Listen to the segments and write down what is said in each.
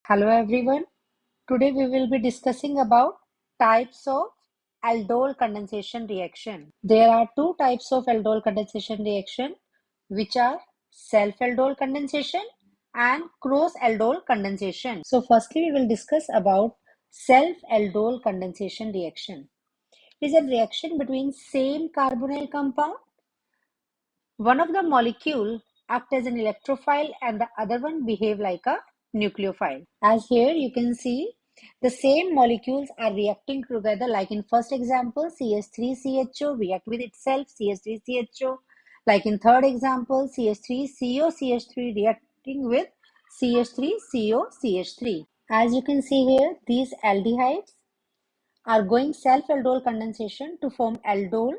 Hello everyone. Today we will be discussing about types of aldol condensation reaction. There are two types of aldol condensation reaction which are self-aldol condensation and cross-aldol condensation. So firstly we will discuss about self-aldol condensation reaction. It is a reaction between same carbonyl compound. One of the molecule act as an electrophile and the other one behave like a nucleophile. As here you can see the same molecules are reacting together, like in first example CH3CHO react with itself CH3CHO, like in third example CH3COCH3 reacting with CH3COCH3. As you can see here, these aldehydes are going self-aldol condensation to form aldol.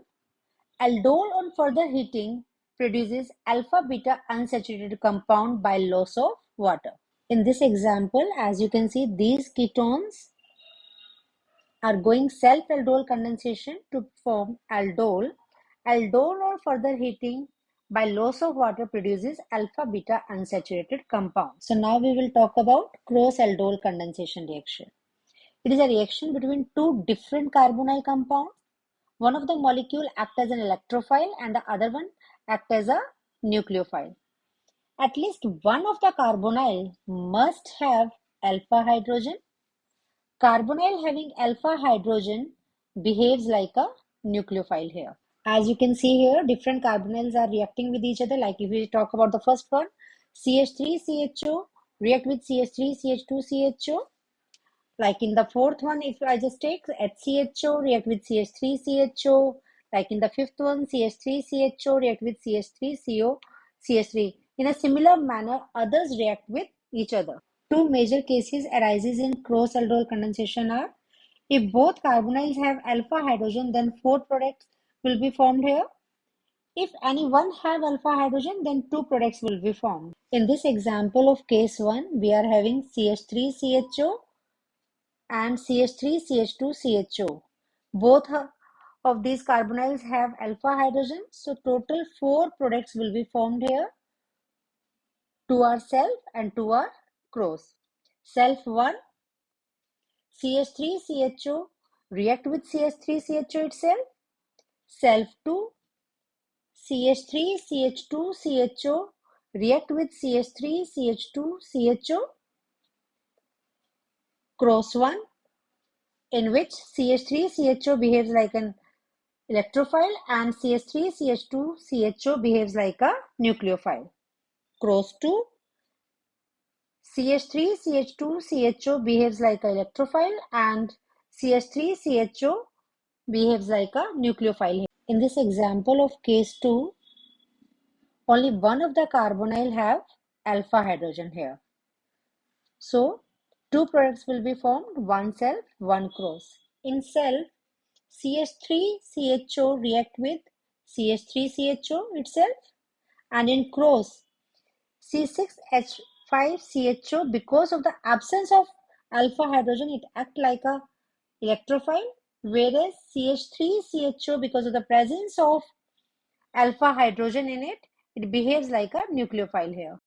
Aldol on further heating produces alpha-beta unsaturated compound by loss of water. In this example, as you can see, these ketones are going self-aldol condensation to form aldol. Aldol on further heating by loss of water produces alpha-beta unsaturated compound. So now we will talk about cross-aldol condensation reaction. It is a reaction between two different carbonyl compounds. One of the molecule act as an electrophile and the other one act as a nucleophile. At least one of the carbonyl must have alpha hydrogen. Carbonyl having alpha hydrogen behaves like a nucleophile here. As you can see here, different carbonyls are reacting with each other. Like if we talk about the first one, CH3CHO react with CH3CH2CHO. Like in the fourth one, if I just take HCHO react with CH3CHO. Like in the fifth one, CH3CHO react with CH3CO, CH3. In a similar manner, others react with each other. Two major cases arises in cross-aldol condensation are if both carbonyls have alpha hydrogen, then four products will be formed here. If any one have alpha hydrogen, then two products will be formed. In this example of case 1, we are having CH3CHO and CH3CH2CHO. Both of these carbonyls have alpha hydrogen, so total 4 products will be formed here. 2 are self and 2 are cross. Self 1, CH3CHO react with CH3CHO itself. Self 2, CH3CH2CHO react with CH3CH2CHO. Cross 1, in which CH3CHO behaves like an electrophile and CH3CH2CHO behaves like a nucleophile. Cross 2, CH3CH2CHO behaves like an electrophile and CH3CHO behaves like a nucleophile. In this example of case 2, only one of the carbonyl have alpha hydrogen here. So, two products will be formed, one self, one cross. In self, CH3CHO react with CH3CHO itself, and in cross, C6H5CHO, because of the absence of alpha hydrogen, it acts like a electrophile, whereas CH3CHO, because of the presence of alpha hydrogen in it, it behaves like a nucleophile here.